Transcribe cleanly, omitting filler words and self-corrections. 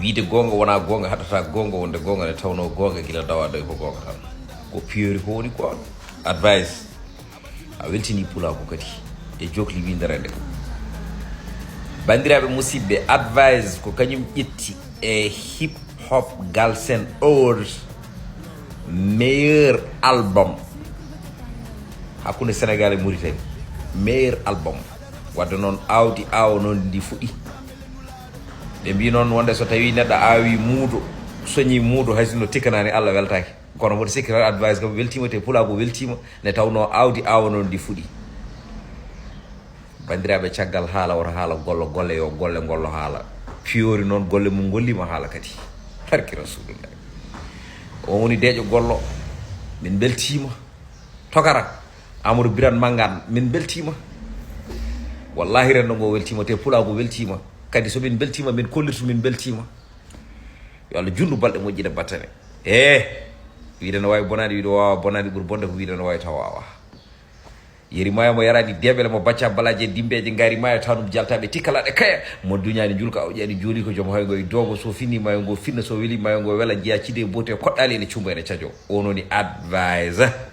wiide gonga wona gonga haɗata gonga wonde gonga ne tawno gonga gila dawa doy ko gonga tan ko piyori ko woni ko advice a weltini pulako kadi e jokli windere nde bandiraɓe musidɓe advice ko kañum ƴetti e hip hop Galsen Awards meilleur album hakkunde Sénégal e Mauritanie meilleur album wadde noon awdi awo noon ndi fuɗɗi ɓe mbi noon wonde so tawi neɗɗo awi muudo soñi muudo haysino tikkanani Allah weltaki kono mboɗo sikki tan advice kam weltima te pulago weltima ne tawno awdi awo noon ndi fuɗɗi bandiraɓe caggal haala woto haala gollo golle yo golle gollo haala piyori noon golle mum gollima haala kadi barki rasulullah on woni deƴo gollo min beltima tokara Amadou Birane Mangane min beltima wallahi rendo ngo weltima te pulago weltima kadi so min beltima min kollirtu min beltima yo Allah jundu balɗe moƴƴine battane wiide no wawi bonade wiide wawa bonade ɓuuri bonde ko wiide no wawi taw wawa yeri mayo mo yarani debele mo bacca balaje dimbeje ngari mayo tanum jaltaɓe tikkalaɗe kaya mo duñani julka o ƴani jooli ko joom haygo e dogo so finni mayo ngo finna so weeli mayo ngo wela jiya cide bote koɗɗali ene cumba ene cadio o noni advice